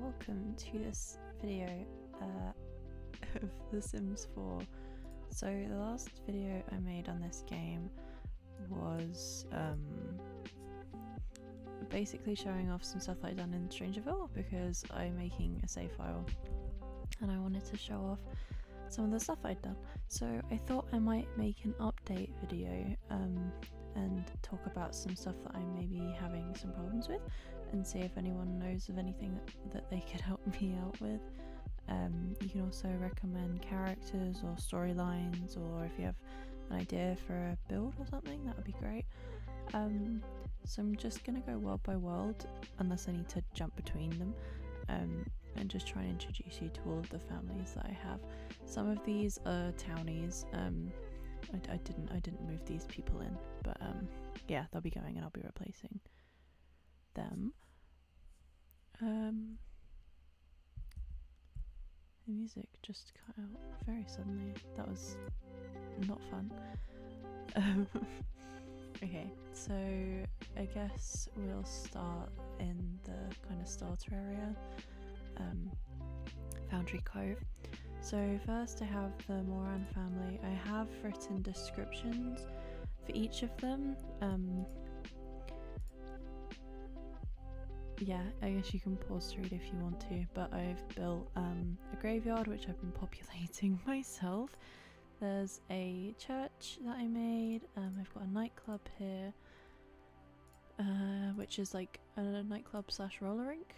welcome to this video of The Sims 4. So the last video I made on this game was basically showing off some stuff that I'd done in Strangerville because I'm making a save file and I wanted to show off some of the stuff I'd done. So I thought I might make an update video and talk about some stuff that I may be having some problems with and see if anyone knows of anything that they could help me out with. You can also recommend characters or storylines, or if you have an idea for a build or something, that would be great. So I'm just going to go world by world unless I need to jump between them, and just try and introduce you to all of the families that I have. Some of these are townies. I didn't move these people in, but yeah, they'll be going and I'll be replacing them. The music just cut out very suddenly. That was not fun. Okay, so I guess we'll start in the kind of starter area, Foundry Cove. So first I have the Moran family. I have written descriptions for each of them. Yeah, I guess you can pause to read if you want to, but I've built a graveyard which I've been populating myself. There's a church that I made. I've got a nightclub here, which is like a nightclub / roller rink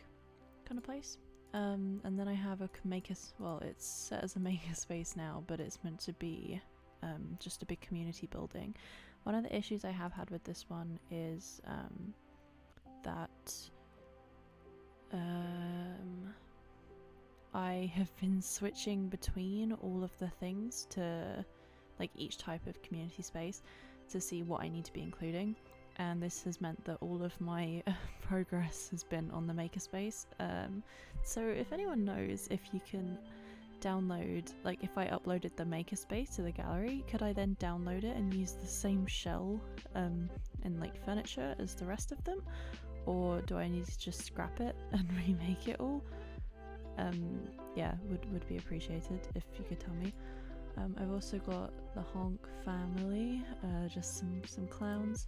kind of place. And then I have a well, it's set as a makerspace now, but it's meant to be just a big community building. One of the issues I have had with this one is that I have been switching between all of the things to like each type of community space to see what I need to be including, and this has meant that all of my progress has been on the makerspace. So if anyone knows if you can download, like if I uploaded the makerspace to the gallery, could I then download it and use the same shell and like furniture as the rest of them, or do I need to just scrap it and remake it all? Yeah, would be appreciated if you could tell me. I've also got the Honk family, just some clowns.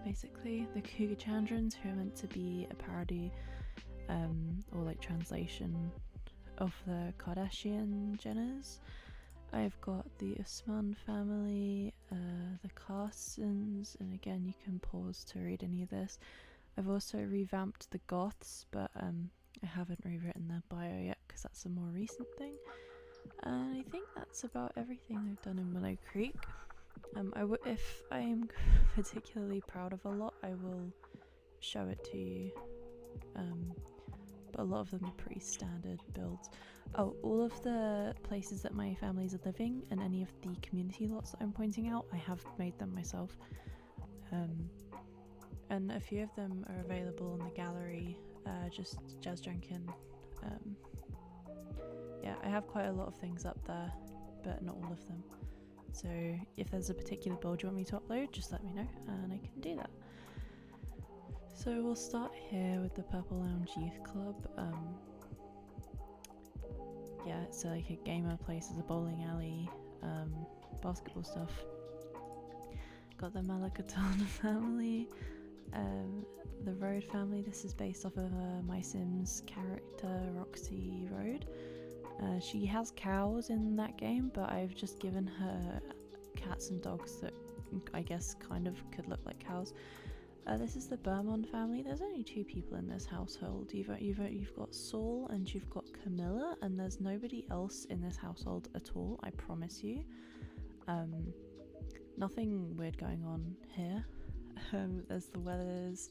Basically, the Cougar Chandrons, who are meant to be a parody or like translation of the Kardashian Jenners. I've got the Usman family, the Carsons, and again you can pause to read any of this. I've also revamped the Goths, but I haven't rewritten their bio yet because that's a more recent thing. And I think that's about everything I've done in Willow Creek. If I am particularly proud of a lot, I will show it to you. But a lot of them are pretty standard builds. Oh, all of the places that my families are living and any of the community lots that I'm pointing out, I have made them myself. And a few of them are available in the gallery, just jasjanken. Yeah, I have quite a lot of things up there, but not all of them. So if there's a particular build you want me to upload, just let me know and I can do that. So we'll start here with the Purple Lounge Youth Club. Yeah, it's like a gamer place, there's a bowling alley, basketball stuff. Got the Malakatan family, the Road family. This is based off of my Sims character Roxy Road. She has cows in that game, but I've just given her cats and dogs that I guess kind of could look like cows. This is the Bermond family. There's only 2 people in this household. You've got Saul and you've got Camilla, and there's nobody else in this household at all, I promise you. Nothing weird going on here. There's the Weathers.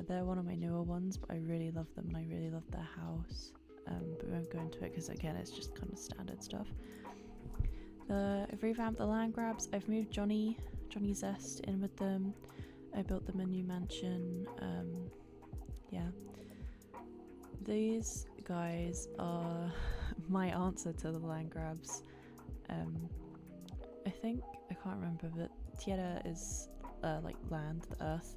They're one of my newer ones, but I really love them and I really love their house. But we won't go into it because again it's just kind of standard stuff. I've revamped the land grabs. I've moved Johnny Zest in with them. I built them a new mansion. Yeah, these guys are my answer to the land grabs. I think, I can't remember, but Tierra is like land, the earth.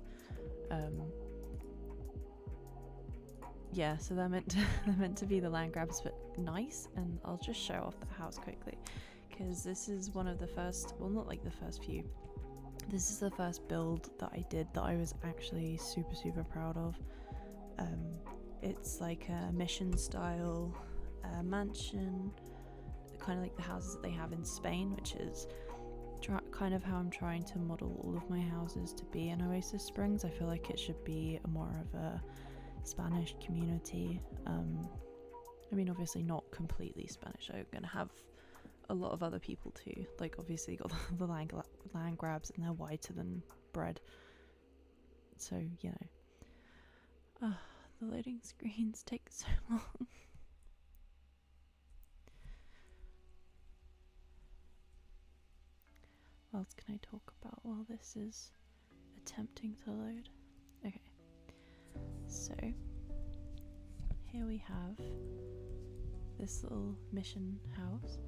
yeah, so they're meant to they're meant to be the land grabs, but nice. And I'll just show off the house quickly, because this is one of the first, well, not like the first few. This is the first build that I did that I was actually super proud of. It's like a mission style mansion, kind of like the houses that they have in Spain, which is kind of how I'm trying to model all of my houses to be in Oasis Springs. I feel like it should be more of a Spanish community. I mean, obviously not completely Spanish. I'm gonna have a lot of other people too. Like, obviously got the land grabs, and they're whiter than bread. So, you know. The loading screens take so long. What else can I talk about while this is attempting to load? Okay. So, here we have this little mission house.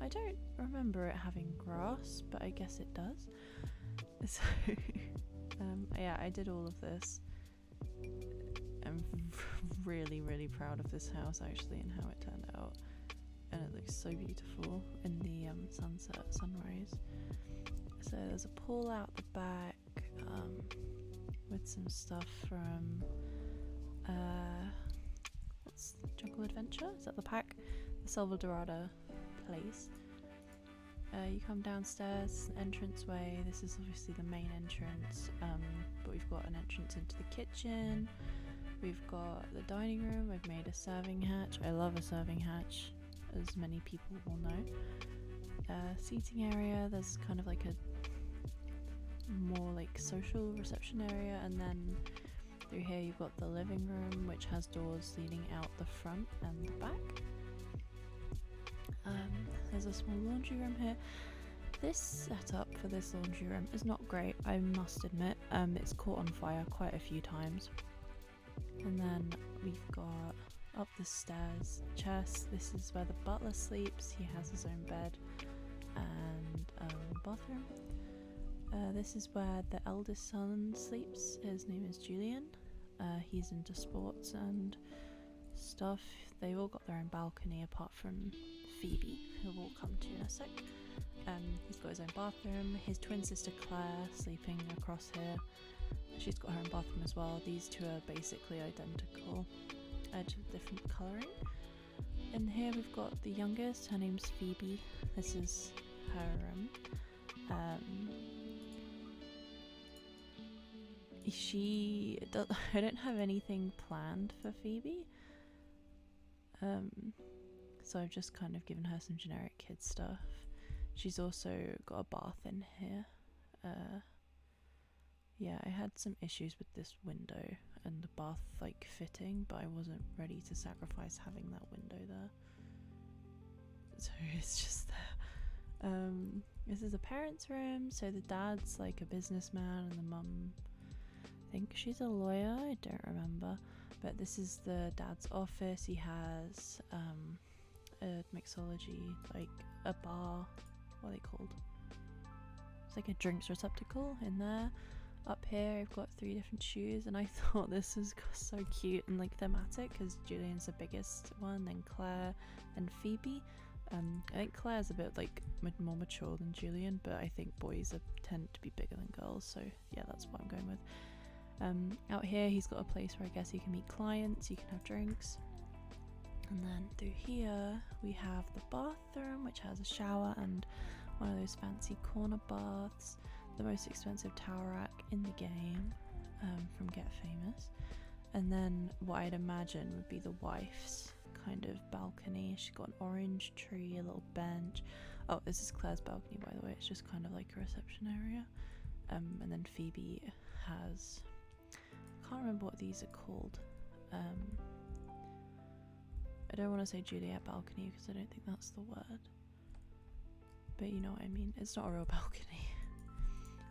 I don't remember it having grass, but I guess it does. So, yeah, I did all of this. I'm really proud of this house actually, and how it turned out. And it looks so beautiful in the sunrise. So there's a pool out the back with some stuff from what's Jungle Adventure? Is that the pack? The Salvadorada place. You come downstairs, entranceway. This is obviously the main entrance, but we've got an entrance into the kitchen. We've got the dining room. I've made a serving hatch. I love a serving hatch, as many people will know. Seating area. There's kind of like a more like social reception area, and then through here you've got the living room, which has doors leading out the front and the back. There's a small laundry room here. This setup for this laundry room is not great, I must admit. It's caught on fire quite a few times. And then we've got up the stairs chest. This is where the butler sleeps. He has his own bed and bathroom. This is where the eldest son sleeps. His name is Julian. He's into sports and stuff. They all got their own balcony apart from Phoebe, who we'll come to in a sec. He's got his own bathroom. His twin sister Claire sleeping across here. She's got her own bathroom as well. These two are basically identical, just different colouring. And here we've got the youngest. Her name's Phoebe. This is her room. I don't have anything planned for Phoebe. So I've just kind of given her some generic kid stuff. She's also got a bath in here. Yeah, I had some issues with this window and the bath like fitting, but I wasn't ready to sacrifice having that window there. So it's just there. This is a parents' room, so the dad's like a businessman and the mum, I think she's a lawyer, I don't remember. But this is the dad's office. He has a mixology, like a bar, what are they called? It's like a drinks receptacle in there. Up here I've got 3 different shoes, and I thought this was so cute and like thematic because Julian's the biggest one, then Claire and Phoebe. I think Claire's a bit like more mature than Julian, but I think boys tend to be bigger than girls, so yeah, that's what I'm going with. Out here he's got a place where I guess you can meet clients, you can have drinks. And then through here we have the bathroom, which has a shower and one of those fancy corner baths, the most expensive towel rack in the game from Get Famous. And then what I'd imagine would be the wife's kind of balcony. She's got an orange tree, a little bench. Oh, this is Claire's balcony, by the way. It's just kind of like a reception area. And then Phoebe has, I can't remember what these are called. I don't want to say Juliet balcony because I don't think that's the word, but you know what I mean. It's not a real balcony.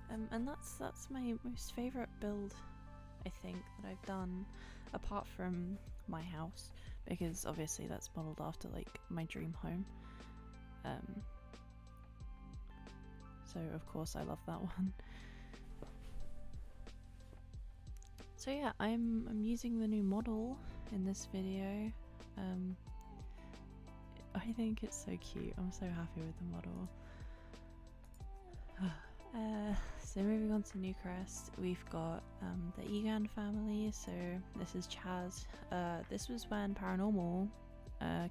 And that's my most favourite build, I think, that I've done, apart from my house, because obviously that's modelled after like my dream home. So of course I love that one. So yeah, I'm using the new model in this video. I think it's so cute. I'm so happy with the model. So moving on to Newcrest, we've got the Egan family. So this is Chaz. This was when Paranormal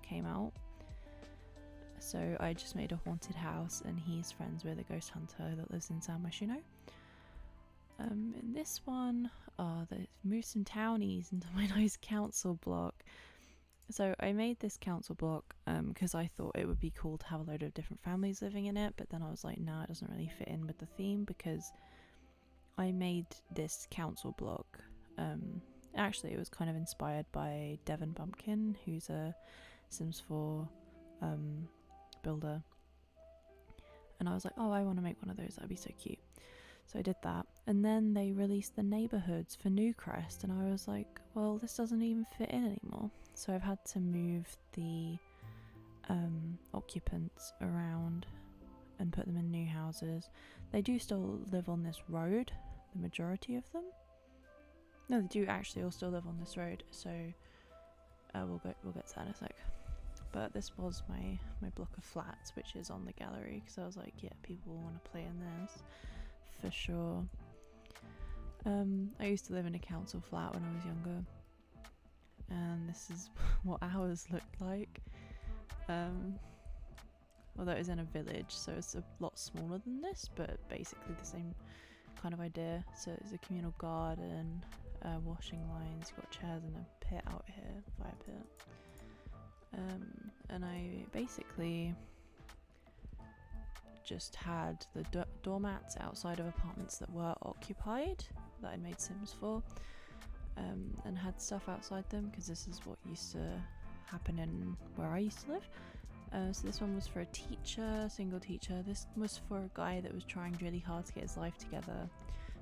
came out. So I just made a haunted house, and he's friends with a ghost hunter that lives in San Myshuno. In this one, they've moved some townies into my nice council block. So I made this council block because I thought it would be cool to have a load of different families living in it, but then I was like, nah, it doesn't really fit in with the theme, because I made this council block. Actually, it was kind of inspired by Devon Bumpkin, who's a Sims 4 builder. And I was like, oh, I want to make one of those, that'd be so cute. So I did that, and then they released the neighbourhoods for Newcrest, and I was like, well, this doesn't even fit in anymore. So I've had to move the occupants around and put them in new houses. They do still live on this road, the majority of them. No, they do actually all still live on this road, so we'll get to that in a sec. But this was my block of flats, which is on the gallery, because I was like, yeah, people want to play in this. For sure. I used to live in a council flat when I was younger, and this is what ours looked like. Although it was in a village, so it's a lot smaller than this, but basically the same kind of idea. So it's a communal garden, washing lines, you've got chairs and a pit out here, fire pit. And I basically just had the doormats outside of apartments that were occupied, that I made Sims for, and had stuff outside them, because this is what used to happen in where I used to live. So this one was for a teacher, single teacher. This was for a guy that was trying really hard to get his life together,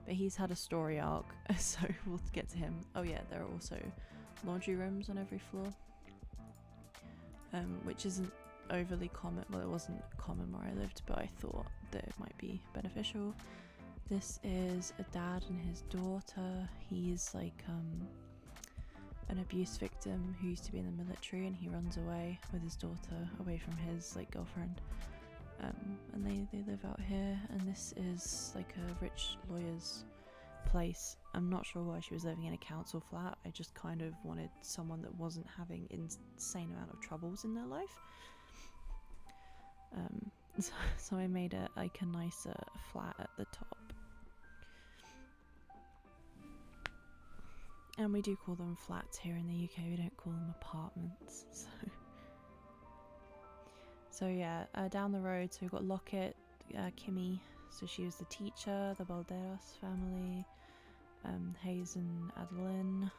but he's had a story arc, so we'll get to him. Oh yeah, there are also laundry rooms on every floor, which isn't overly common. Well, it wasn't common where I lived, but I thought that it might be beneficial. This is a dad and his daughter. He's like an abuse victim who used to be in the military, and he runs away with his daughter away from his like girlfriend, and they live out here. And this is like a rich lawyer's place. I'm not sure why she was living in a council flat. I just kind of wanted someone that wasn't having insane amount of troubles in their life. So I made it like a nicer flat at the top. And we do call them flats here in the UK, we don't call them apartments. So yeah, down the road, so we've got Lockett, Kimmy, so she was the teacher, the Balderas family, Hayes and Adeline.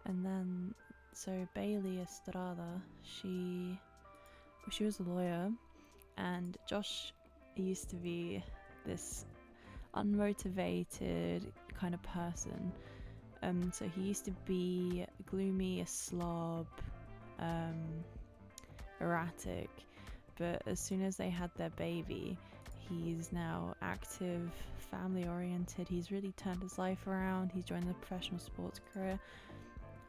And then, so Bailey Estrada, she was a lawyer, and Josh used to be this unmotivated kind of person. So he used to be gloomy, a slob, erratic, but as soon as they had their baby, he's now active, family oriented. He's really turned his life around. He's joined the professional sports career.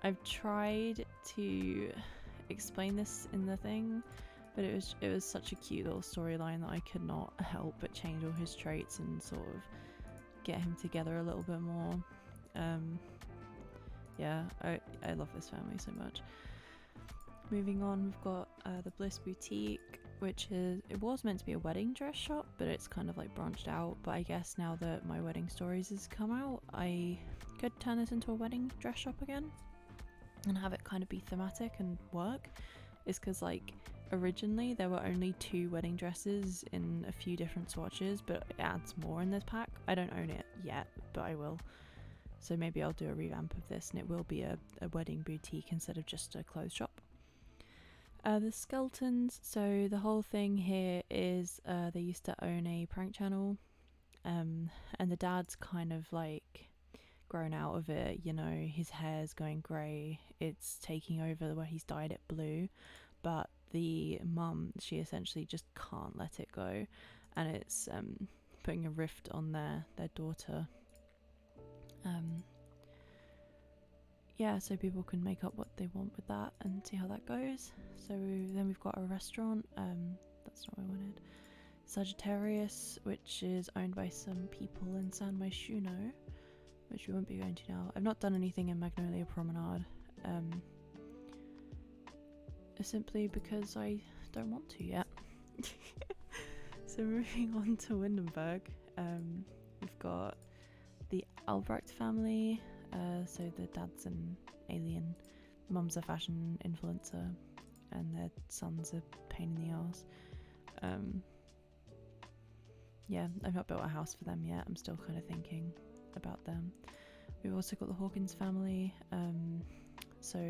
I've tried to explain this in the thing, but it was such a cute little storyline that I could not help but change all his traits and sort of get him together a little bit more. Yeah, I love this family so much. Moving on, we've got the Bliss Boutique, which it was meant to be a wedding dress shop, but it's kind of like branched out. But I guess now that my wedding stories has come out, I could turn this into a wedding dress shop again and have it kind of be thematic and work. It's because like originally there were only 2 wedding dresses in a few different swatches, but it adds more in this pack. I don't own it yet, but I will. So maybe I'll do a revamp of this and it will be a wedding boutique instead of just a clothes shop. The Skeltons, so the whole thing here is they used to own a prank channel, and the dad's kind of like grown out of it, you know, his hair's going grey, it's taking over where he's dyed it blue, but the mum, she essentially just can't let it go, and it's putting a rift on their daughter. yeah, so people can make up what they want with that and see how that goes. So then we've got a restaurant, that's not what I wanted. Sagittarius, which is owned by some people in San Myshuno, which we won't be going to now. I've not done anything in Magnolia Promenade, simply because I don't want to yet. So moving on to Windenburg, we've got the Albrecht family, so the dad's an alien, mum's a fashion influencer, and their son's a pain in the arse. Yeah, I've not built a house for them yet. I'm still kind of thinking about them. We've also got the Hawkins family. So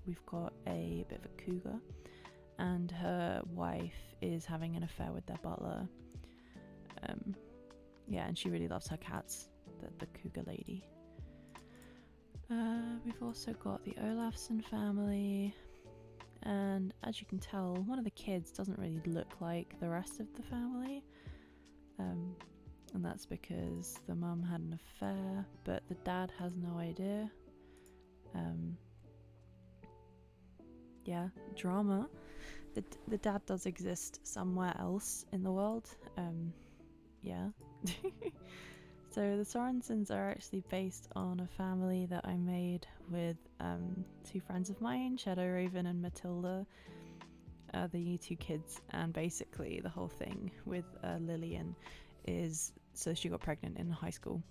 we've got a bit of a cougar, and her wife is having an affair with their butler. Yeah, and she really loves her cats, the cougar lady. We've also got the Olafsson family, and as you can tell, one of the kids doesn't really look like the rest of the family. And that's because the mum had an affair, but the dad has no idea. Yeah, drama. The dad does exist somewhere else in the world. Yeah. So the Sorensens are actually based on a family that I made with two friends of mine, Shadow Raven and Matilda, the two kids. And basically the whole thing with Lillian is, so she got pregnant in high school,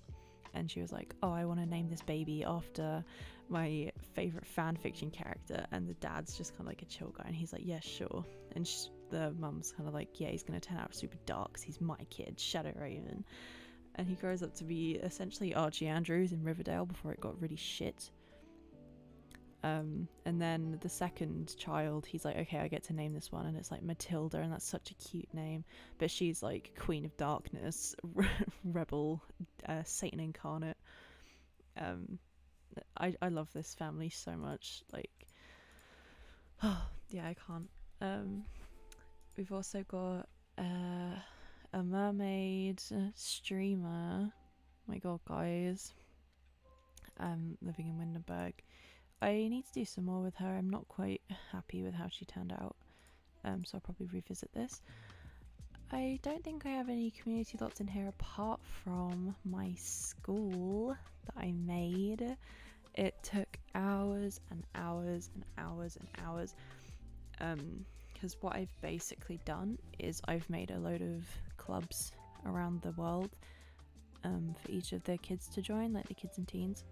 and she was like, oh, I want to name this baby after my favourite fan fiction character, and the dad's just kind of like a chill guy, and he's like, yeah, sure. And the mum's kind of like, yeah, he's going to turn out super dark because he's my kid, Shadow Raven. And he grows up to be essentially Archie Andrews in Riverdale before it got really shit. And then the second child, he's like, okay, I get to name this one, and it's like Matilda, and that's such a cute name, but she's like Queen of Darkness, rebel, Satan incarnate. I love this family so much, like, oh yeah, I can't. We've also got a mermaid streamer. My god, guys, living in Windenburg. I need to do some more with her. I'm not quite happy with how she turned out, so I'll probably revisit this. I don't think I have any community lots in here apart from my school that I made. It took hours and hours and hours and hours, because what I've basically done is I've made a load of clubs around the world for each of the kids to join, like the kids and teens.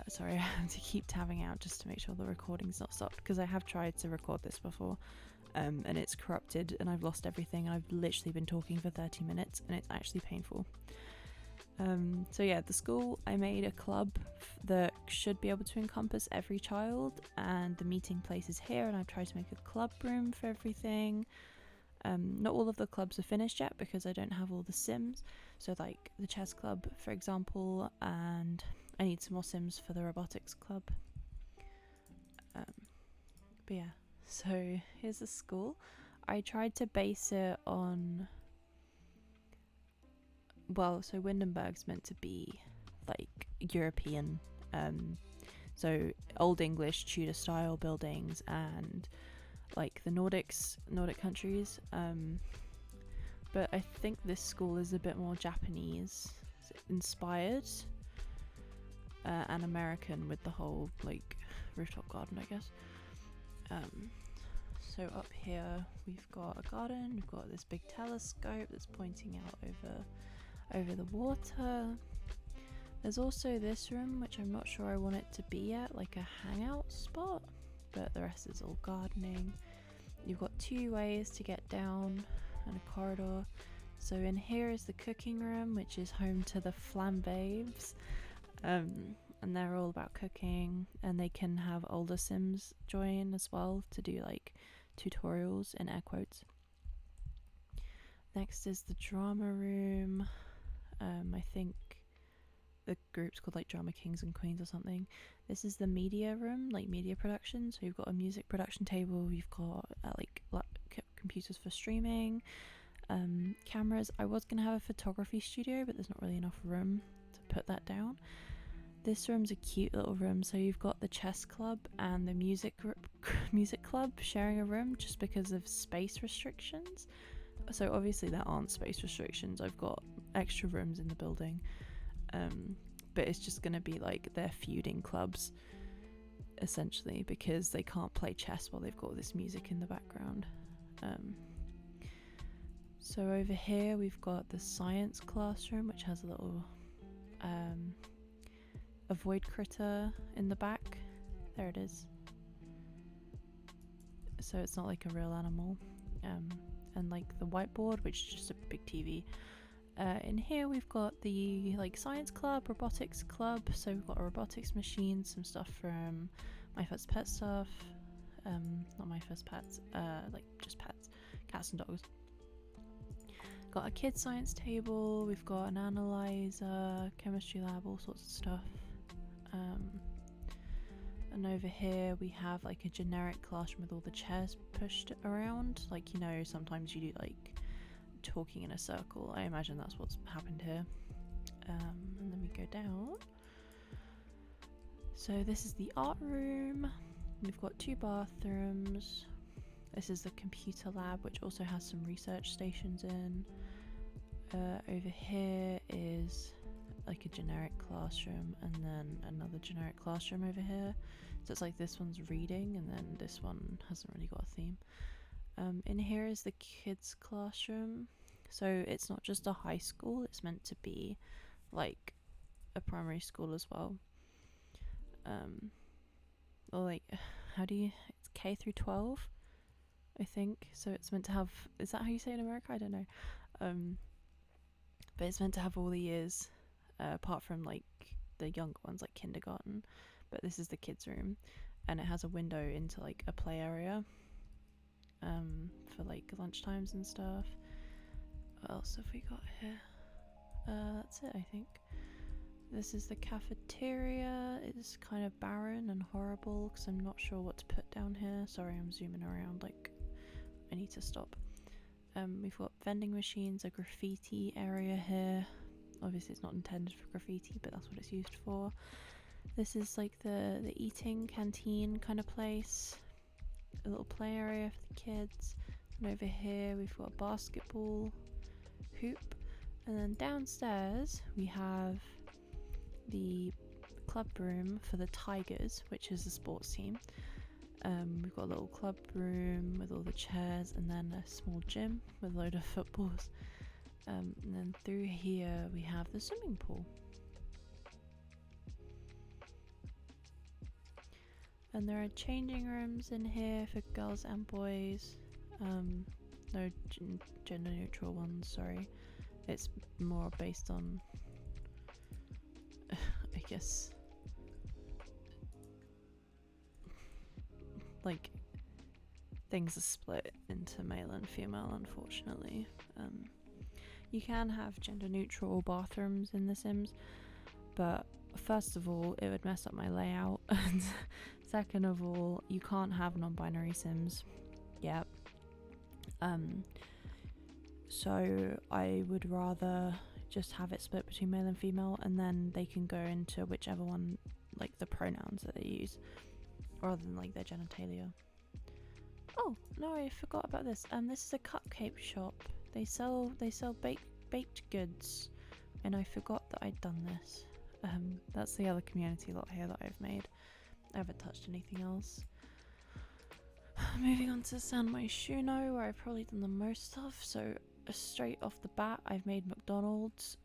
Sorry, I have to keep tabbing out just to make sure the recording's not stopped, because I have tried to record this before, and it's corrupted and I've lost everything, and I've literally been talking for 30 minutes and it's actually painful. So yeah, the school, I made a club that should be able to encompass every child, and the meeting place is here, and I've tried to make a club room for everything. Not all of the clubs are finished yet because I don't have all the sims, so like the chess club, for example, and I need some more sims for the robotics club. But yeah, so here's the school. I tried to base it on, well, so Windenburg's meant to be like European, so Old English Tudor style buildings and like the Nordic countries, but I think this school is a bit more Japanese inspired, and American with the whole like rooftop garden, I guess. So up here we've got a garden, we've got this big telescope that's pointing out over the water. There's also this room, which I'm not sure I want it to be at, like a hangout spot, but the rest is all gardening. You've got two ways to get down and a corridor. So in here is the cooking room, which is home to the Flambabes, and they're all about cooking, and they can have older sims join as well to do like tutorials in air quotes. Next is the drama room. I think the group's called like Drama Kings and Queens or something. This is the media room, like media production. So you've got a music production table, you've got like computers for streaming, cameras. I was gonna have a photography studio, but there's not really enough room to put that down. This room's a cute little room. So you've got the chess club and the music club sharing a room just because of space restrictions. So obviously there aren't space restrictions. I've got extra rooms in the building, but it's just gonna be like they're feuding clubs essentially because they can't play chess while they've got this music in the background. So over here we've got the science classroom, which has a little a void critter in the back. There it is. So it's not like a real animal. And like the whiteboard, which is just a big TV. In here we've got the like science club, robotics club. So we've got a robotics machine, some stuff from My First Pet stuff. Not My First Pets, like just pets, cats and dogs. Got a kid science table, we've got an analyzer, chemistry lab, all sorts of stuff. And over here we have like a generic classroom with all the chairs pushed around. Like, you know, sometimes you do like talking in a circle. I imagine that's what's happened here. And then we go down. So this is the art room. We've got 2 bathrooms. This is the computer lab, which also has some research stations in. Over here is like a generic classroom and then another generic classroom over here. So it's like this one's reading and then this one hasn't really got a theme. In here is the kids classroom. So it's not just a high school, it's meant to be like a primary school as well. Or like, how do you, it's K through 12, I think. So it's meant to have, is that how you say it in America? I don't know. But it's meant to have all the years, apart from like the younger ones, like kindergarten. But this is the kids' room, and it has a window into like a play area, for like lunchtimes and stuff. What else have we got here? That's it, I think. This is the cafeteria. It's kind of barren and horrible because I'm not sure what to put down here. Sorry, I'm zooming around like I need to stop. We've got vending machines, a graffiti area here. Obviously it's not intended for graffiti, but that's what it's used for. This is like the eating canteen kind of place. A little play area for the kids. And over here we've got a basketball hoop. And then downstairs we have the club room for the Tigers, which is the sports team. We've got a little club room with all the chairs and then a small gym with a load of footballs. And then through here we have the swimming pool. And there are changing rooms in here for girls and boys. No gender neutral ones, sorry. It's more based on, I guess, like things are split into male and female, unfortunately. You can have gender neutral bathrooms in The Sims, but first of all it would mess up my layout, and second of all you can't have non-binary Sims yet. So I would rather just have it split between male and female, and then they can go into whichever one, like the pronouns that they use, rather than like their genitalia. Oh no, I forgot about this. This is a cupcake shop. They sell baked goods, and I forgot that I'd done this. That's the other community lot here that I've made. I haven't touched anything else. Moving on to San Myshuno, where I've probably done the most stuff. So straight off the bat, I've made McDonald's.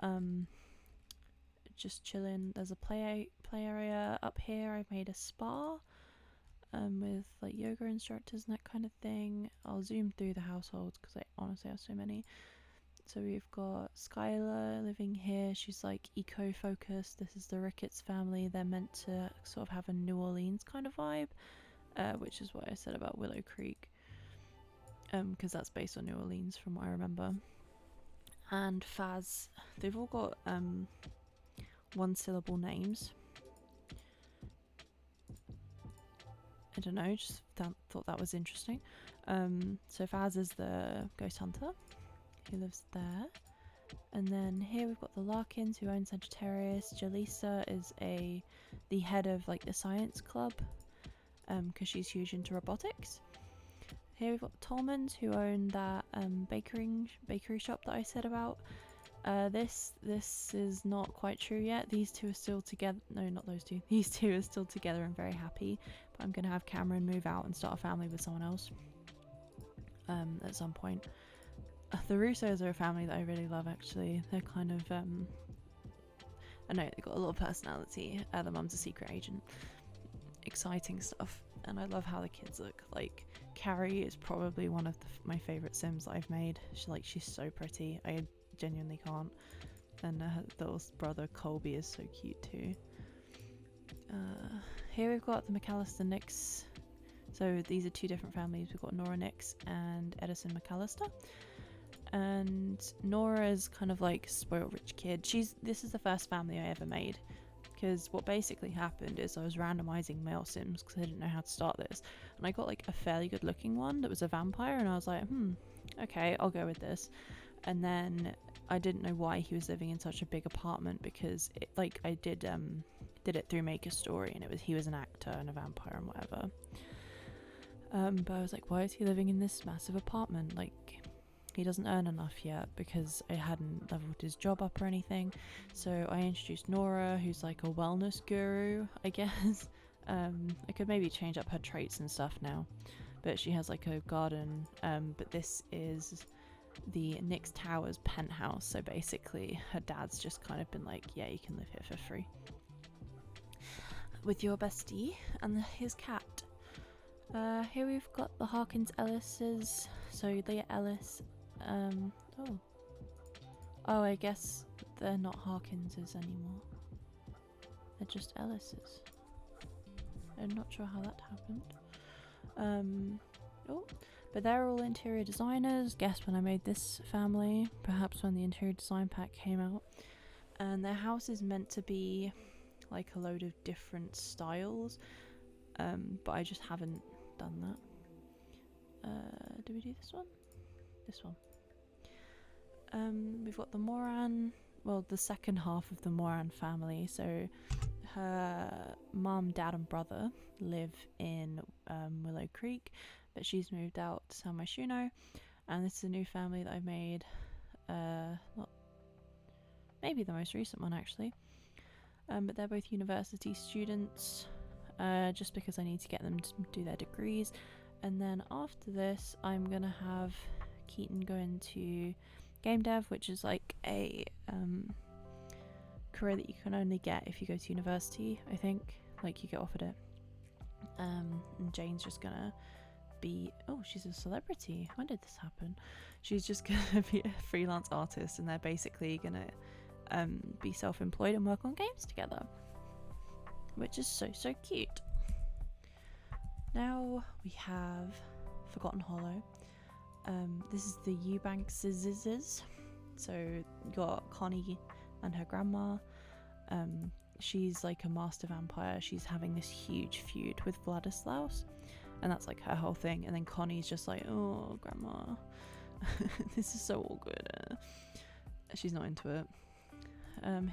Just chilling. There's a play area up here. I've made a spa, with like yoga instructors and that kind of thing. I'll zoom through the households because I honestly have so many. So we've got Skylar living here. She's like eco-focused. This is the Ricketts family. They're meant to sort of have a New Orleans kind of vibe, which is what I said about Willow Creek, because that's based on New Orleans from what I remember. And Faz, they've all got one-syllable names. I don't know, just thought that was interesting. So Faz is the ghost hunter who lives there. And then here we've got the Larkins, who own Sagittarius. Jaleesa is the head of like the science club, because she's huge into robotics. Here we've got the Tolmans, who own that bakery shop that I said about. This is not quite true yet. These two are still together. No, not those two. These two are still together and very happy. But I'm gonna have Cameron move out and start a family with someone else at some point. The Russos are a family that I really love, actually. They're kind of I know they've got a lot of personality. The mum's a secret agent. Exciting stuff. And I love how the kids look. Like, Carrie is probably one of my favourite Sims that I've made. She's so pretty. I genuinely can't. And her little brother Colby is so cute too. Here we've got the McAllister Nyx. So these are two different families. We've got Nora Nyx and Edison McAllister. And Nora is kind of like spoiled rich kid. This is the first family I ever made. Because what basically happened is I was randomizing male Sims because I didn't know how to start this. And I got like a fairly good looking one that was a vampire, and I was like, okay, I'll go with this. And then I didn't know why he was living in such a big apartment, because I did it through Make a Story, and he was an actor and a vampire and whatever. But I was like, why is he living in this massive apartment? Like, he doesn't earn enough yet, because I hadn't leveled his job up or anything. So I introduced Nora, who's like a wellness guru, I guess. I could maybe change up her traits and stuff now, but she has like a garden. But this is the Nyx Towers Penthouse. So basically her dad's just kind of been like, yeah, you can live here for free with your bestie and his cat. Here we've got the Harkins Ellises. So Leah Ellis. Oh, I guess they're not Harkinses anymore. They're just Ellises. I'm not sure how that happened. But they're all interior designers. Guess when I made this family, perhaps when the interior design pack came out. And their house is meant to be like a load of different styles, but I just haven't done that. Do we do this one? This one. We've got the Moran, well, the second half of the Moran family. So her mum, dad and brother live in Willow Creek, but she's moved out to San Myshuno, and this is a new family that I've made, maybe the most recent one actually, but they're both university students, just because I need to get them to do their degrees. And then after this I'm gonna have Keaton go into game dev, which is like a career that you can only get if you go to university. I think, like, you get offered it. And Jane's just gonna be, she's a celebrity. When did this happen? She's just gonna be a freelance artist, and they're basically gonna be self-employed and work on games together, which is so cute. Now we have Forgotten Hollow. This is the Eubankses. So you got Connie and her grandma. She's like a master vampire. She's having this huge feud with Vladislass, and that's like her whole thing. And then Connie's just like, oh, grandma, this is so awkward. She's not into it.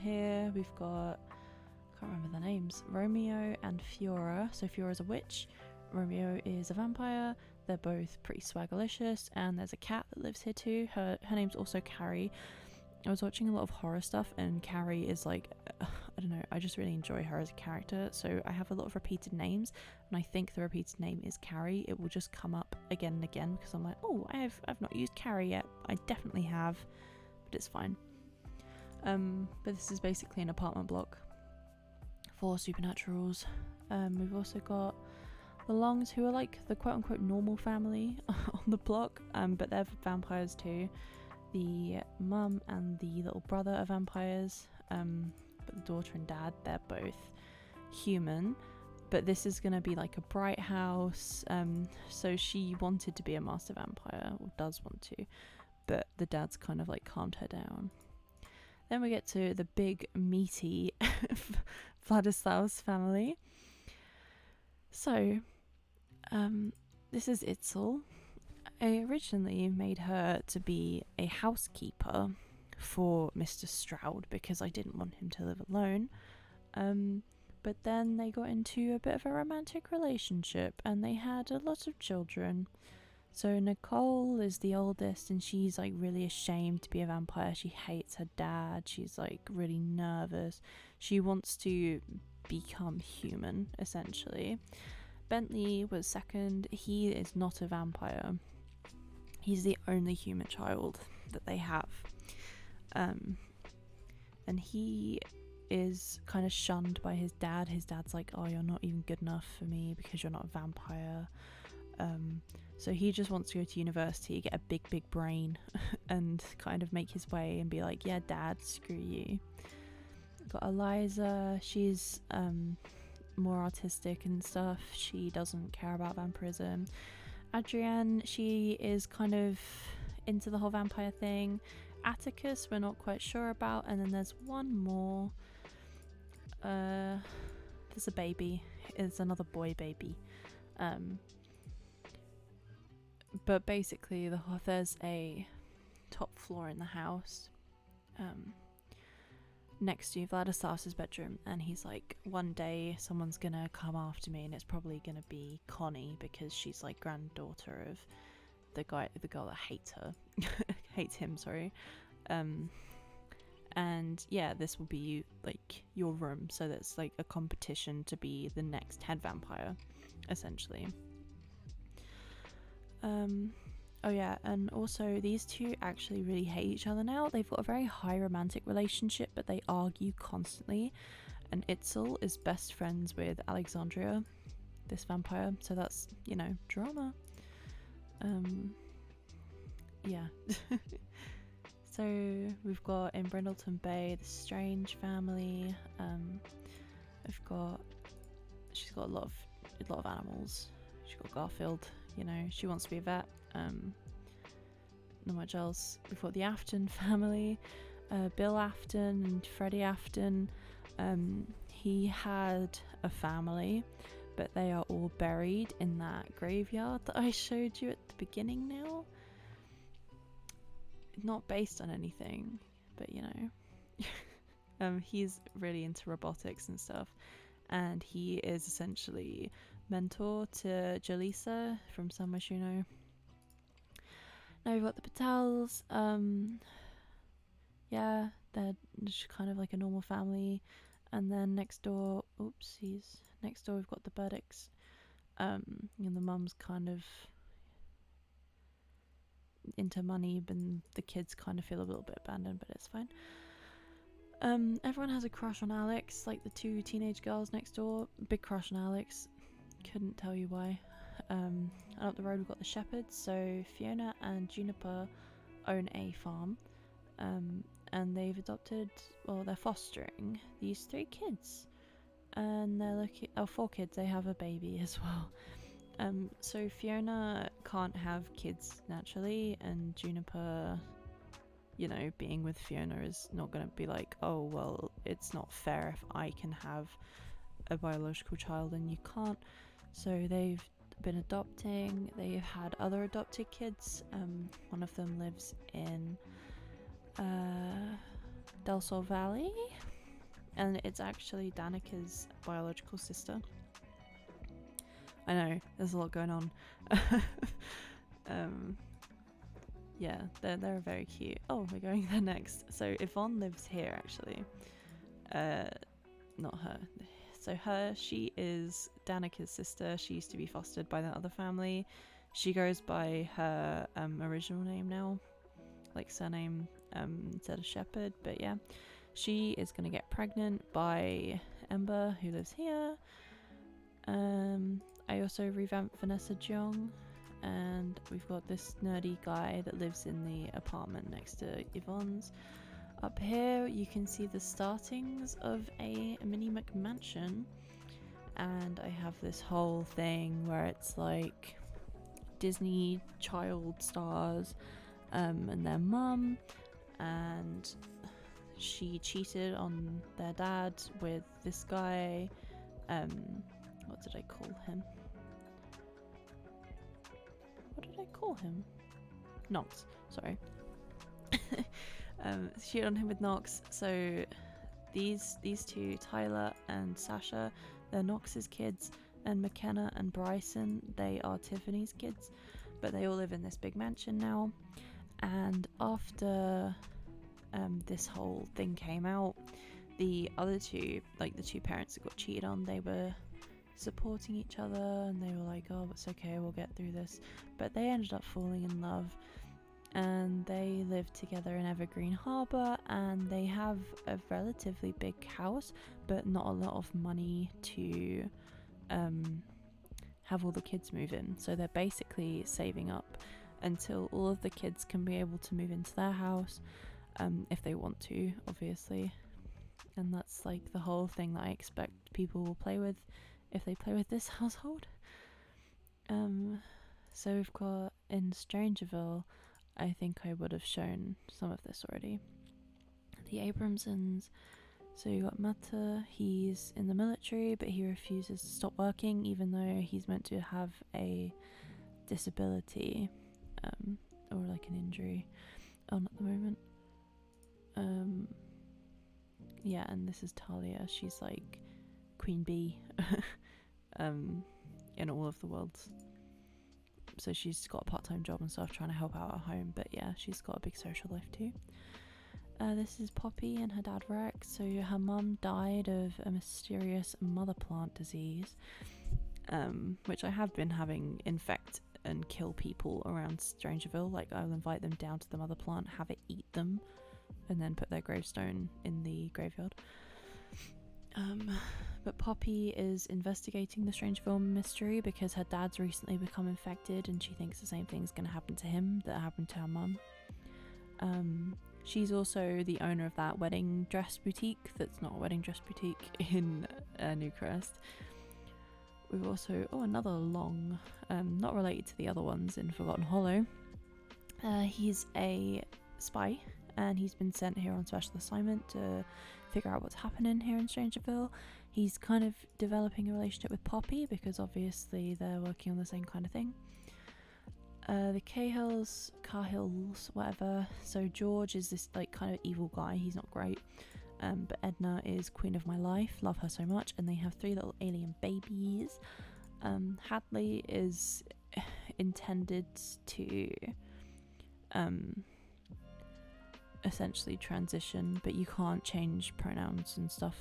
Here we've got, I can't remember the names, Romeo and Fiora. So Fiora's a witch, Romeo is a vampire. They're both pretty swaggerlicious, and there's a cat that lives here too. Her name's also Carrie. I was watching a lot of horror stuff, and Carrie is like, I don't know, I just really enjoy her as a character. So I have a lot of repeated names, and I think the repeated name is Carrie. It will just come up again and again because I'm like, oh, I've not used Carrie yet. I definitely have, but it's fine. But this is basically an apartment block for supernaturals. We've also got the Longs, who are like the quote-unquote normal family on the block, but they're vampires too. The mum and the little brother are vampires, but the daughter and dad, they're both human. But this is going to be like a bright house, so she wanted to be a master vampire, or does want to, but the dad's kind of like calmed her down. Then we get to the big meaty Vladislass family. So this is Itzel. I originally made her to be a housekeeper for Mr. Stroud because I didn't want him to live alone. But then they got into a bit of a romantic relationship and they had a lot of children. So Nicole is the oldest and she's like really ashamed to be a vampire. She hates her dad. She's like really nervous. She wants to become human, essentially. Bentley was second. He is not a vampire. He's the only human child that they have. And he is kind of shunned by his dad. His dad's like, oh, you're not even good enough for me because you're not a vampire. So he just wants to go to university, get a big brain and kind of make his way and be like, yeah, dad, screw you. Got Eliza. She's more artistic and stuff. She doesn't care about vampirism. Adrienne, she is kind of into the whole vampire thing. Atticus, we're not quite sure about. And then there's one more. There's a baby. It's another boy baby. But basically, there's a top floor in the house next to Vladislass's bedroom, and he's like, one day someone's gonna come after me, and it's probably gonna be Connie because she's like granddaughter of the girl that hates him. Sorry. And yeah, this will be like your room, so that's like a competition to be the next head vampire, essentially. Oh yeah, and also these two actually really hate each other now. They've got a very high romantic relationship, but they argue constantly. And Itzel is best friends with Alexandria, this vampire, so that's, you know, drama. Yeah. So we've got in Brindleton Bay the Strange family. She's got a lot of animals. She's got Garfield. You know, she wants to be a vet. Not much else. We've got the Afton family, Bill Afton and Freddie Afton. He had a family, but they are all buried in that graveyard that I showed you at the beginning now. Not based on anything, but you know. He's really into robotics and stuff, and he is essentially mentor to Jaleesa from San Myshuno. Now we've got the Patels. Yeah, they're just kind of like a normal family. And then next door, next door we've got the Burdicks. And the mum's kind of into money, but the kids kind of feel a little bit abandoned, but it's fine. Everyone has a crush on Alex, like the two teenage girls next door. Big crush on Alex. Couldn't tell you why. And up the road we've got the Shepherds. So Fiona and Juniper own a farm, and they've adopted, they're fostering these 3 kids, and they're 4 kids. They have a baby as well. So Fiona can't have kids naturally, and Juniper, you know, being with Fiona is not going to be like, oh well, it's not fair if I can have a biological child and you can't. So they've been adopting. They've had other adopted kids. One of them lives in Del Sol Valley, and it's actually Danica's biological sister. I know, there's a lot going on. Yeah, they're very cute. Oh, we're going there next. So Yvonne lives here, actually. Not her. So she is Danica's sister. She used to be fostered by that other family. She goes by her original name now, like surname instead of Shepherd. But yeah, she is going to get pregnant by Ember, who lives here. I also revamped Vanessa Jong, and we've got this nerdy guy that lives in the apartment next to Yvonne's. Up here you can see the startings of a mini McMansion, and I have this whole thing where it's like Disney child stars and their mum, and she cheated on their dad with this guy. What did I call him? Knox, sorry. cheated on him with Knox. So these two, Tyler and Sasha, they're Knox's kids, and McKenna and Bryson, they are Tiffany's kids, but they all live in this big mansion now. And after this whole thing came out, the other two, like the two parents that got cheated on, they were supporting each other and they were like, oh, it's okay, we'll get through this. But they ended up falling in love, and they live together in Evergreen Harbor, and they have a relatively big house but not a lot of money to have all the kids move in. So they're basically saving up until all of the kids can be able to move into their house, if they want to, obviously. And that's like the whole thing that I expect people will play with if they play with this household. So we've got in Strangerville, I think I would have shown some of this already. The Abramsons. So you got Mata, he's in the military, but he refuses to stop working even though he's meant to have a disability, or like an injury on at the moment. Yeah, and this is Talia. She's like Queen Bee in all of the worlds. So she's got a part-time job and stuff, trying to help out at home, but yeah, she's got a big social life too. This is Poppy and her dad Rex. So her mum died of a mysterious mother plant disease, which I have been having infect and kill people around Strangerville. Like, I'll invite them down to the mother plant, have it eat them, and then put their gravestone in the graveyard. But Poppy is investigating the Strangeville mystery because her dad's recently become infected, and she thinks the same thing's going to happen to him that happened to her mum. She's also the owner of that wedding dress boutique that's not a wedding dress boutique in Newcrest. We've also, another long, not related to the other ones in Forgotten Hollow. He's a spy, and he's been sent here on special assignment to figure out what's happening here in Strangerville. He's kind of developing a relationship with Poppy because obviously they're working on the same kind of thing. The Cahills, whatever. So George is this like kind of evil guy. He's not great. But Edna is queen of my life. Love her so much. And they have 3 little alien babies. Hadley is intended to essentially transition, but you can't change pronouns and stuff,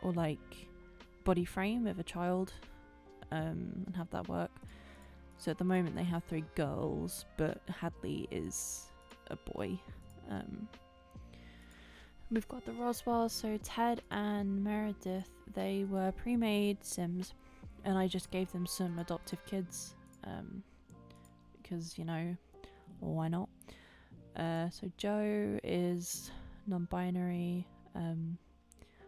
or like body frame of a child, and have that work. So at the moment they have 3 girls, but Hadley is a boy. We've got the Roswells. So Ted and Meredith, they were pre-made Sims, and I just gave them some adoptive kids, because, you know, why not? So Joe is non-binary,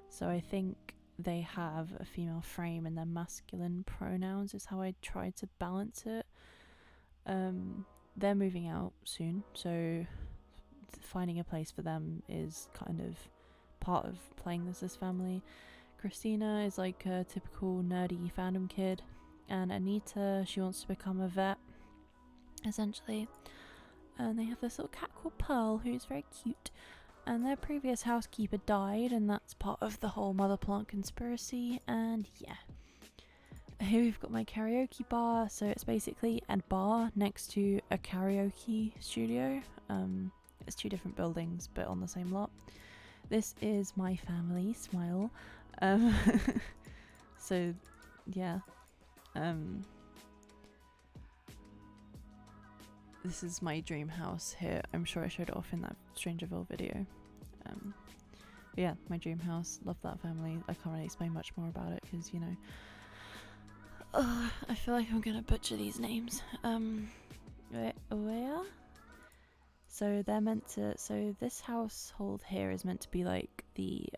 so I think they have a female frame and their masculine pronouns is how I tried to balance it. They're moving out soon, so finding a place for them is kind of part of playing this family. Christina is like a typical nerdy fandom kid, and Anita, she wants to become a vet, essentially. And they have this little cat called Pearl, who's very cute. And their previous housekeeper died, and that's part of the whole mother plant conspiracy. And yeah, here we've got my karaoke bar. So it's basically a bar next to a karaoke studio. It's 2 different buildings, but on the same lot. This is my family, Smile. So yeah, this is my dream house here. I'm sure I showed it off in that Strangerville video. But yeah, my dream house. Love that family. I can't really explain much more about it because, you know, I feel like I'm gonna butcher these names. Where? So they're meant to. So this household here is meant to be like the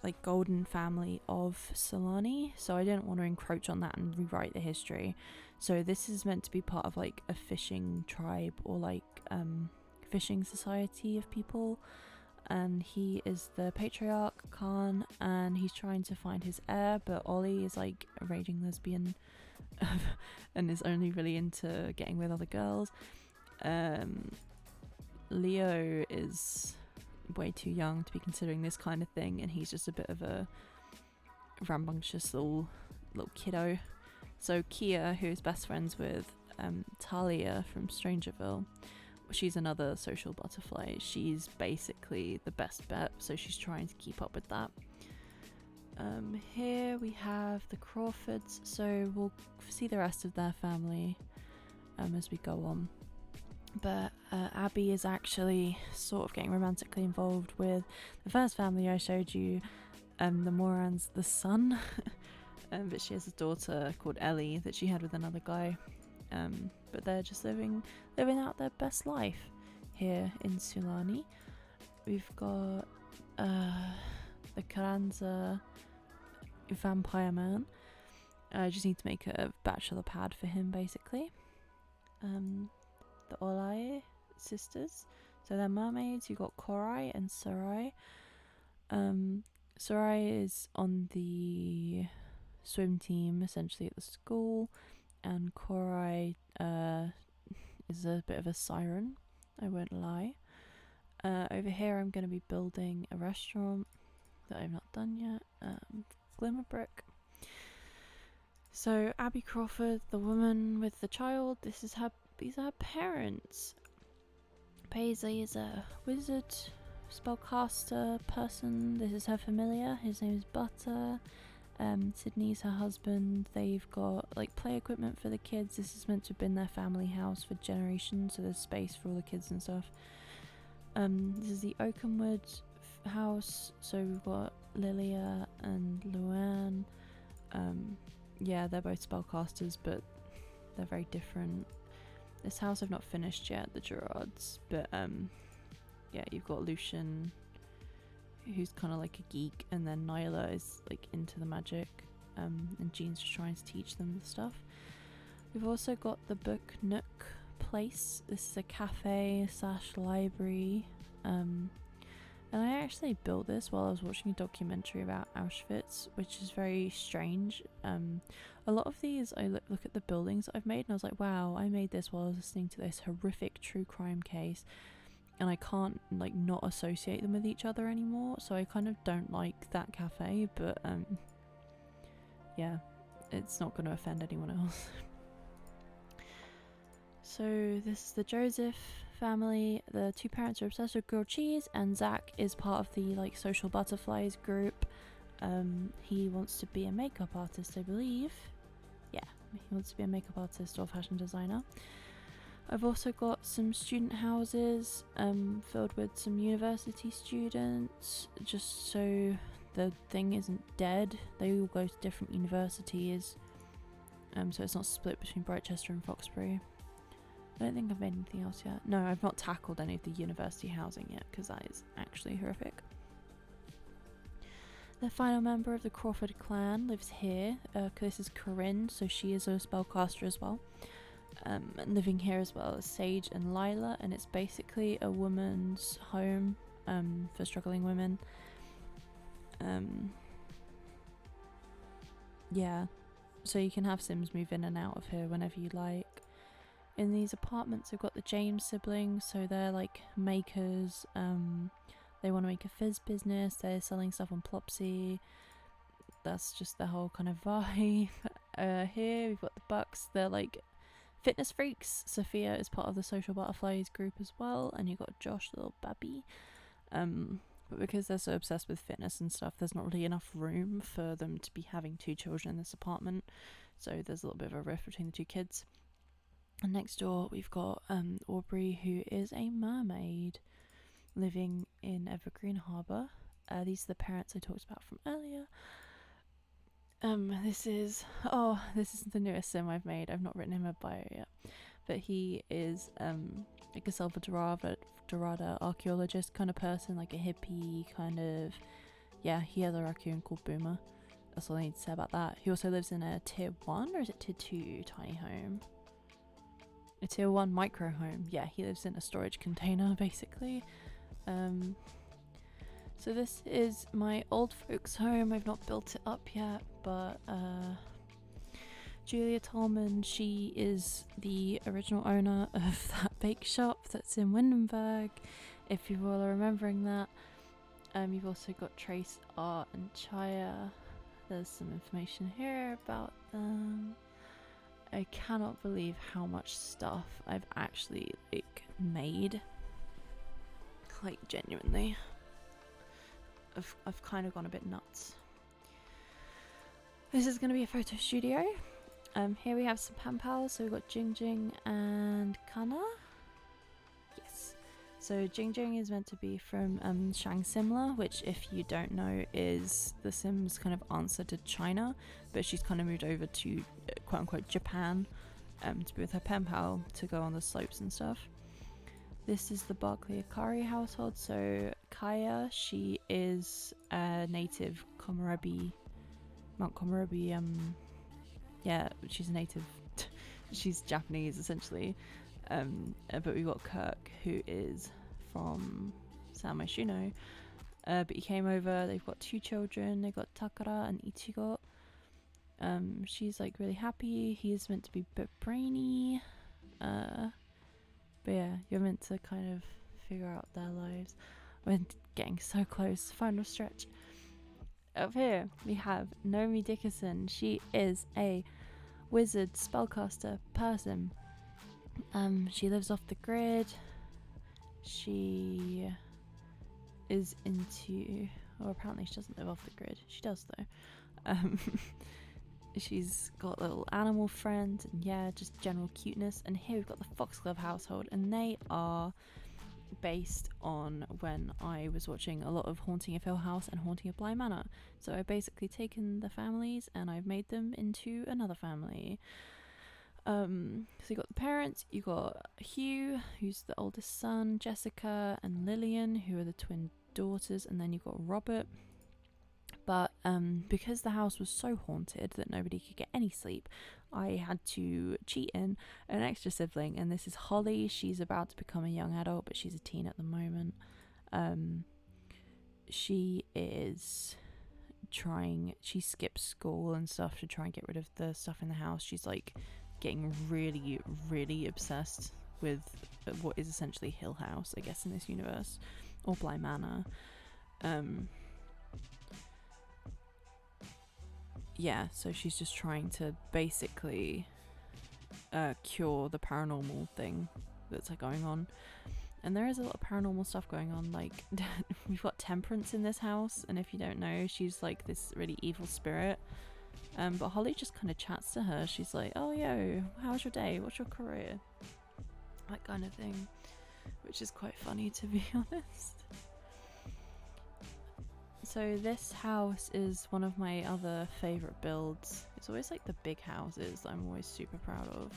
like golden family of Solani. So I didn't want to encroach on that and rewrite the history. So this is meant to be part of like a fishing tribe or like fishing society of people, and he is the patriarch Khan, and he's trying to find his heir, but Ollie is like a raging lesbian and is only really into getting with other girls. Leo is way too young to be considering this kind of thing, and he's just a bit of a rambunctious little kiddo. So Kia, who's best friends with Talia from Strangerville, she's another social butterfly. She's basically the best bet, so she's trying to keep up with that. Here we have the Crawfords, so we'll see the rest of their family as we go on. But Abby is actually sort of getting romantically involved with the first family I showed you, the Morans, the son. But she has a daughter called Ellie that she had with another guy. But they're just living out their best life here in Sulani. We've got the Carranza vampire man. I just need to make a bachelor pad for him, basically. The Olai sisters, so they're mermaids. You've got Korai and Sarai. Sarai is on the swim team essentially at the school, and Korai is a bit of a siren, I won't lie. Over here I'm going to be building a restaurant that I've not done yet, Glimmerbrick. So Abby Crawford, the woman with the child, these are her parents. Paisley is a wizard, spellcaster person. This is her familiar. His name is Butter. Sydney's her husband. They've got like play equipment for the kids. This is meant to have been their family house for generations, so there's space for all the kids and stuff. This is the Oakland house. So we've got Lilia and Luann. Yeah, they're both spellcasters, but they're very different. This house I've not finished yet, the Gerards, but yeah, you've got Lucian, who's kind of like a geek, and then Nyla is like into the magic, and Jean's just trying to teach them the stuff. We've also got the Book Nook place. This is a cafe / library, and I actually built this while I was watching a documentary about Auschwitz, which is very strange. A lot of these, I look at the buildings that I've made and I was like, wow, I made this while I was listening to this horrific true crime case, and I can't like not associate them with each other anymore, so I kind of don't like that cafe, but yeah, it's not going to offend anyone else. So this is the Joseph family. The two parents are obsessed with grilled cheese, and Zach is part of the like social butterflies group. He wants to be a makeup artist, I believe. Yeah, he wants to be a makeup artist or fashion designer. I've also got some student houses filled with some university students, just so the thing isn't dead. They all go to different universities, so it's not split between Brightchester and Foxbury. I don't think I've made anything else yet. No, I've not tackled any of the university housing yet, because that is actually horrific. The final member of the Crawford clan lives here. This is Corinne, so she is a spellcaster as well. And living here as well as Sage and Lila, and it's basically a woman's home for struggling women. Yeah, so you can have Sims move in and out of here whenever you like. In these apartments we've got the James siblings, so they're like makers. They want to make a fizz business. They're selling stuff on Plopsy. That's just the whole kind of vibe. Here we've got the Bucks. They're like fitness freaks. Sophia is part of the Social Butterflies group as well, and you've got Josh, the little babby. But because they're so obsessed with fitness and stuff, there's not really enough room for them to be having two children in this apartment, so there's a little bit of a rift between the two kids. And next door we've got Aubrey, who is a mermaid living in Evergreen Harbour. These are the parents I talked about from earlier. This is the newest sim I've made. I've not written him a bio yet, but he is like a Salvador Dorada archaeologist kind of person, like a hippie kind of. Yeah, he has a raccoon called Boomer. That's all I need to say about that. He also lives in a tier 1 or is it tier 2 tiny home? A tier 1 micro home. Yeah, he lives in a storage container basically. So this is my old folks home. I've not built it up yet, but Julia Tolman, she is the original owner of that bake shop that's in Windenburg, if you all are remembering that. You've also got Trace Art and Chaya. There's some information here about them. I cannot believe how much stuff I've actually like made. Like genuinely. I've kind of gone a bit nuts. This is going to be a photo studio. Here we have some pen pals. So we've got Jing Jing and Kana. Yes. So Jing Jing is meant to be from Shang Simla, which if you don't know is the Sims kind of answer to China, but she's kind of moved over to quote unquote Japan to be with her pen pal to go on the slopes and stuff. This is the Barclay Akari household. So Kaya, she is a native Mount Komorebi, yeah, she's a native, she's Japanese essentially, but we've got Kirk, who is from San Myshuno, but he came over. They've got 2 children. They've got Takara and Ichigo. She's like really happy. He is meant to be a bit brainy, but yeah, you're meant to kind of figure out their lives. We're getting so close, final stretch. Up here we have Nomie Dickerson. She is a wizard spellcaster person. She lives off the grid. She is into, or apparently she doesn't live off the grid. She does though. She's got little animal friends and yeah, just general cuteness. And here we've got the Foxglove household, and they are based on when I was watching a lot of Haunting of Hill House and Haunting of Bly Manor. So I've basically taken the families and I've made them into another family. So you got the parents, you got Hugh, who's the oldest son, Jessica and Lillian, who are the twin daughters, and then you've got Robert. But because the house was so haunted that nobody could get any sleep, I had to cheat in an extra sibling, and this is Holly. She's about to become a young adult, but she's a teen at the moment. She skips school and stuff to try and get rid of the stuff in the house. She's like getting really, really obsessed with what is essentially Hill House, I guess, in this universe, or Bly Manor. Yeah, so she's just trying to basically cure the paranormal thing that's like going on. And there is a lot of paranormal stuff going on. Like, we've got Temperance in this house, and if you don't know, she's like this really evil spirit. But Holly just kind of chats to her. She's like, oh, yo, how's your day? What's your career? That kind of thing, which is quite funny, to be honest. So this house is one of my other favourite builds. It's always like the big houses that I'm always super proud of.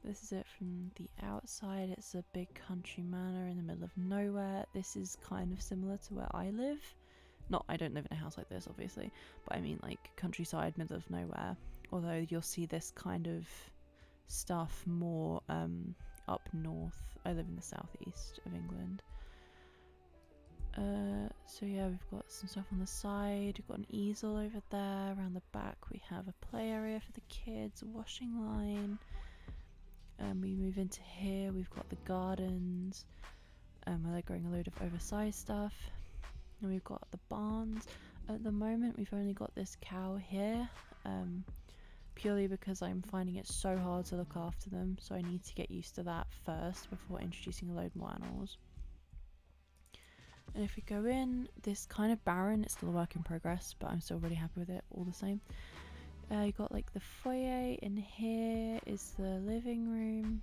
This is it from the outside. It's a big country manor in the middle of nowhere. This is kind of similar to where I live. I don't live in a house like this, obviously, but I mean like countryside, middle of nowhere. Although you'll see this kind of stuff more up north. I live in the southeast of England. So yeah, we've got some stuff on the side. We've got an easel over there. Around the back we have a play area for the kids, a washing line. We move into here, we've got the gardens where they're growing a load of oversized stuff. And we've got the barns. At the moment we've only got this cow here, purely because I'm finding it so hard to look after them, so I need to get used to that first before introducing a load more animals. And if we go in, this kind of barren, it's still a work in progress, but I'm still really happy with it all the same. You got like the foyer. In here is the living room,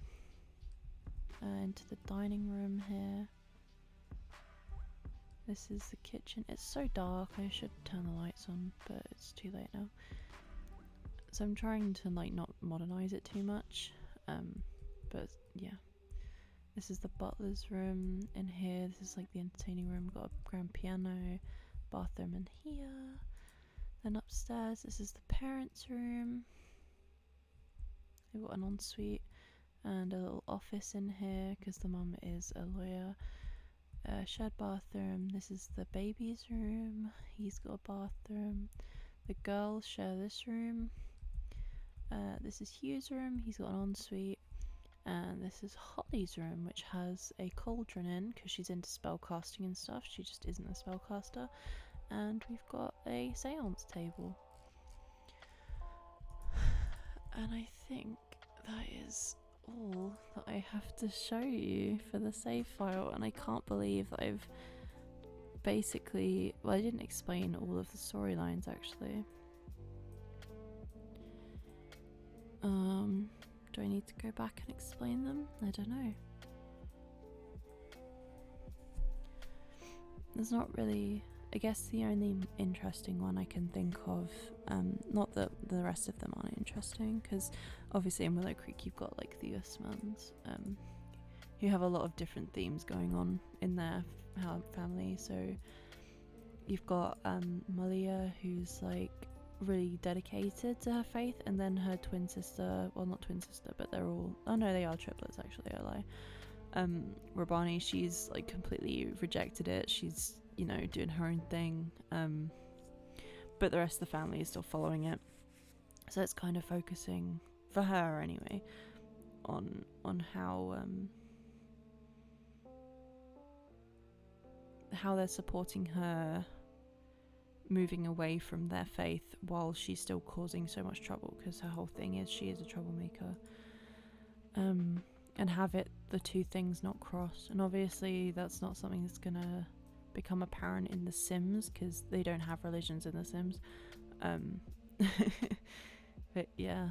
into the dining room here. This is the kitchen. It's so dark, I should turn the lights on, but it's too late now. So I'm trying to like not modernize it too much, but yeah. This is the butler's room. In here, this is like the entertaining room. Got a grand piano, bathroom in here. Then upstairs, this is the parents' room. They've got an ensuite and a little office in here because the mum is a lawyer. Shared bathroom. This is the baby's room. He's got a bathroom. The girls share this room. This is Hugh's room. He's got an ensuite. And this is Holly's room, which has a cauldron in because she's into spellcasting and stuff. She just isn't a spellcaster. And we've got a seance table. And I think that is all that I have to show you for the save file. And I can't believe that I've basically... Well, I didn't explain all of the storylines, actually. Do I need to go back and explain them? I don't know. There's not really... I guess the only interesting one I can think of, not that the rest of them aren't interesting, because obviously in Willow Creek you've got like the Usmans, who have a lot of different themes going on in their family. So you've got Malia, who's like really dedicated to her faith, and then her twin sister, well, not twin sister, but they're all, oh no, they are triplets actually, I lie. Rabani, she's like completely rejected it. She's, you know, doing her own thing, but the rest of the family is still following it. So it's kind of focusing, for her anyway, on how they're supporting her moving away from their faith while she's still causing so much trouble, because her whole thing is she is a troublemaker, and have it, the two things not cross. And obviously that's not something that's gonna become apparent in The Sims, because they don't have religions in The Sims. But yeah,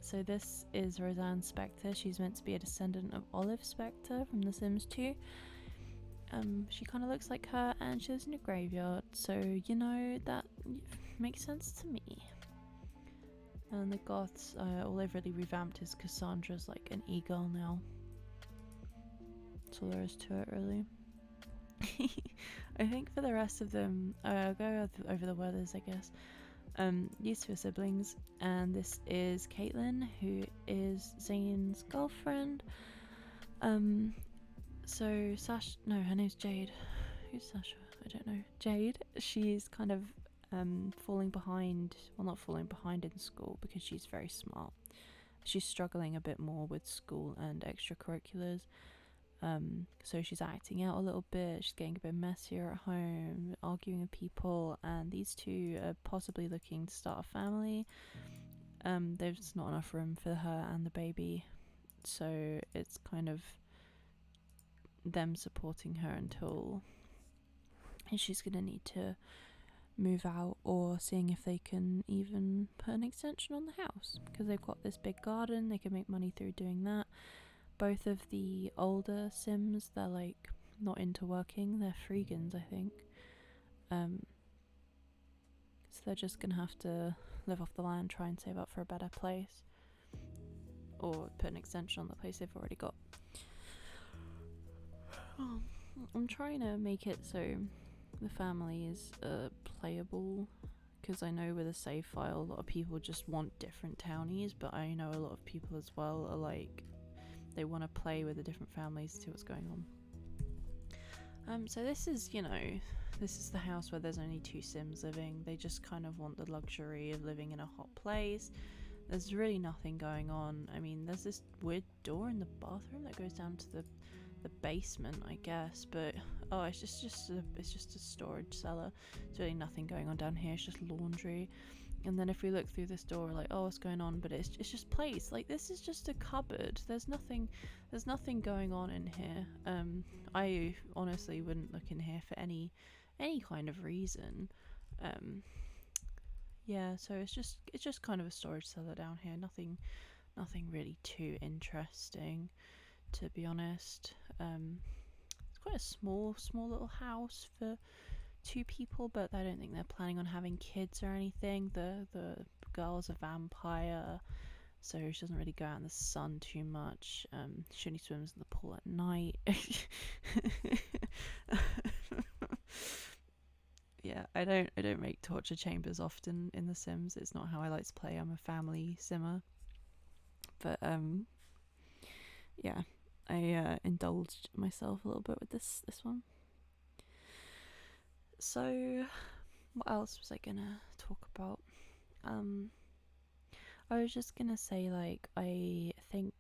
so this is Roseanne Spectre. She's meant to be a descendant of Olive Spectre from The Sims 2. She kind of looks like her, and she lives in a graveyard, so you know, that makes sense to me. And the goths, all they've really revamped is Cassandra's like an e-girl now. That's all there is to it, really. I think for the rest of them, I'll go over the weathers, I guess. These two are siblings, and this is Caitlin, who is Zane's girlfriend. So Sash, no, her name's Jade. Who's Sasha? I don't know. Jade, she's kind of falling behind, well, not falling behind in school, because she's very smart. She's struggling a bit more with school and extracurriculars. So she's acting out a little bit, she's getting a bit messier at home, arguing with people, and these two are possibly looking to start a family. There's not enough room for her and the baby, so it's kind of them supporting her until she's gonna need to move out, or seeing if they can even put an extension on the house, because they've got this big garden, they can make money through doing that. Both of the older Sims, they're like not into working, they're freegans, I think. So they're just gonna have to live off the land, try and save up for a better place, or put an extension on the place they've already got. I'm trying to make it so the family is playable, because I know with a save file a lot of people just want different townies, but I know a lot of people as well are like, they want to play with the different families to see what's going on. So this is, you know, this is the house where there's only two Sims living. They just kind of want the luxury of living in a hot place. There's really nothing going on. I mean, there's this weird door in the bathroom that goes down to the basement, I guess, but oh, it's just a storage cellar. There's really nothing going on down here. It's just laundry. And then if we look through this door, we're like, oh, what's going on? But it's just place. Like, this is just a cupboard. There's nothing going on in here. I honestly wouldn't look in here for any kind of reason. Yeah, so it's just kind of a storage cellar down here. Nothing really too interesting, to be honest. It's quite a small little house for two people, but I don't think they're planning on having kids or anything. The girl's a vampire, so she doesn't really go out in the sun too much. She only swims in the pool at night. Yeah, I don't make torture chambers often in The Sims. It's not how I like to play. I'm a family simmer. But yeah, I indulged myself a little bit with this one. So what else was I gonna talk about? I was just gonna say, like, I think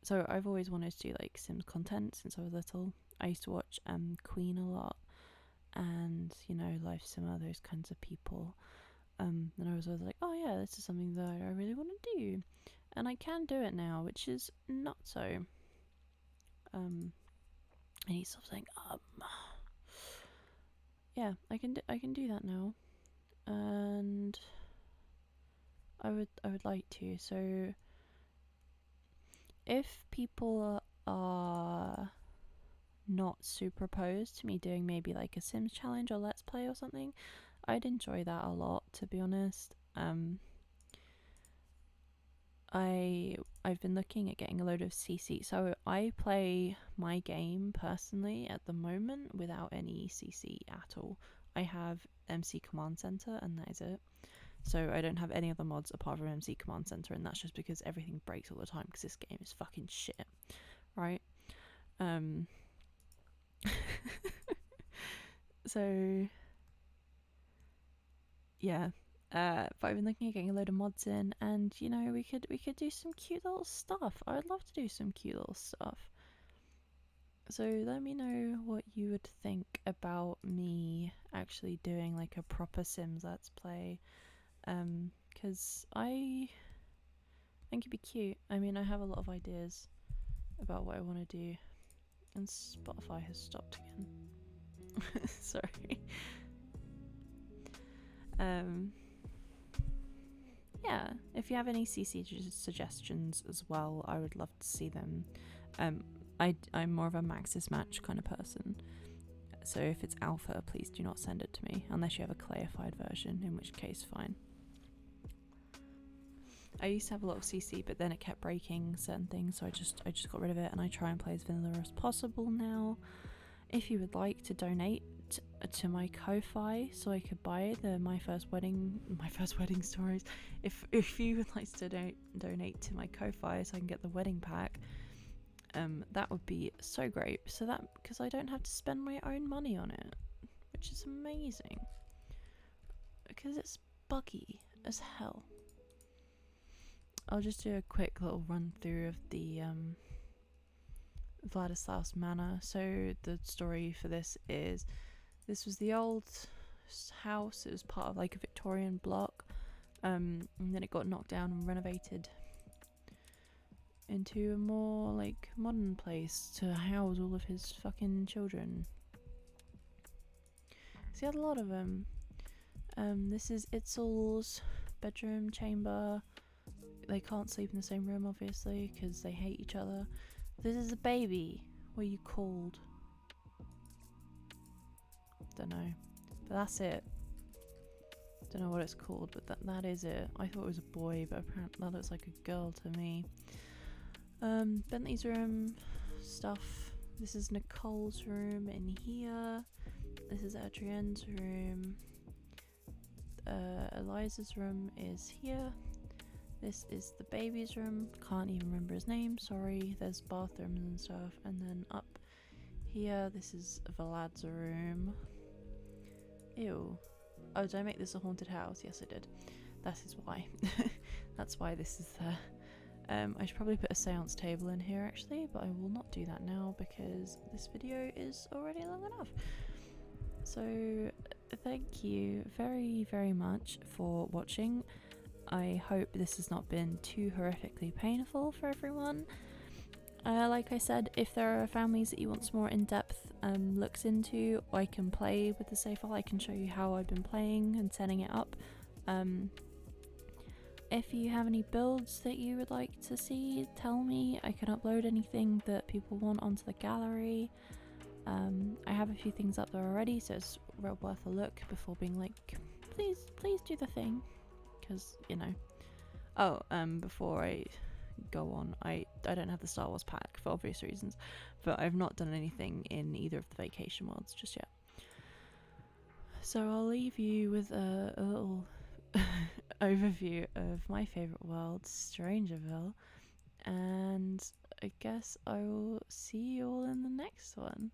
so I've always wanted to do like Sims content since I was little. I used to watch Queen a lot, and you know, Life Simmer, those kinds of people. And I was always like, oh yeah, this is something that I really want to do, and I can do it now, which is not so. And he's sort of saying, yeah, I can do that now, and I would like to. So if people are not super opposed to me doing maybe like a Sims challenge or Let's Play or something, I'd enjoy that a lot, to be honest. I've been looking at getting a load of CC. So I play my game personally at the moment without any CC at all. I have MC Command Center and that is it. So I don't have any other mods apart from MC Command Center, and that's just because everything breaks all the time because this game is fucking shit, right? So yeah, but I've been looking at getting a load of mods in, and you know, we could do some cute little stuff. I would love to do some cute little stuff. So let me know what you would think about me actually doing like a proper Sims Let's Play, because I think it'd be cute. I mean, I have a lot of ideas about what I want to do, and Spotify has stopped again. Sorry. Yeah, if you have any CC suggestions as well, I would love to see them. I'm more of a Maxis match kind of person, so if it's alpha, please do not send it to me unless you have a clarified version, in which case fine. I used to have a lot of CC, but then it kept breaking certain things, so I just got rid of it, and I try and play as vanilla as possible now. If you would like to donate to my Ko-fi so I could buy my first wedding stories, if you would like to donate to my Ko-fi so I can get the wedding pack, that would be so great. So that, because I don't have to spend my own money on it, which is amazing, because it's buggy as hell. I'll just do a quick little run through of the Vladislass Manor. So the story for this is, this was the old house. It was part of like a Victorian block, and then it got knocked down and renovated into a more like modern place to house all of his fucking children. So he had a lot of them. This is Itzel's bedroom chamber. They can't sleep in the same room, obviously, because they hate each other. This is a baby. What are you called? Don't know. But that's it. Don't know what it's called, but that is it. I thought it was a boy, but apparently that looks like a girl to me. Bentley's room stuff. This is Nicole's room in here. This is Adrienne's room. Eliza's room is here. This is the baby's room. Can't even remember his name, sorry. There's bathrooms and stuff. And then up here, this is Vlad's room. Ew. Oh, did I make this a haunted house? Yes, I did. That is why. That's why this is there. I should probably put a seance table in here actually, but I will not do that now because this video is already long enough. So thank you very, very much for watching. I hope this has not been too horrifically painful for everyone. Like I said, if there are families that you want some more in-depth looks into, I can play with the save file. I can show you how I've been playing and setting it up. If you have any builds that you would like to see, tell me. I can upload anything that people want onto the gallery. I have a few things up there already, so it's well worth a look before being like, please do the thing. Because, you know. Oh, before I go on, I don't have the Star Wars pack for obvious reasons, but I've not done anything in either of the vacation worlds just yet. So I'll leave you with a little overview of my favourite world, Strangerville, and I guess I will see you all in the next one.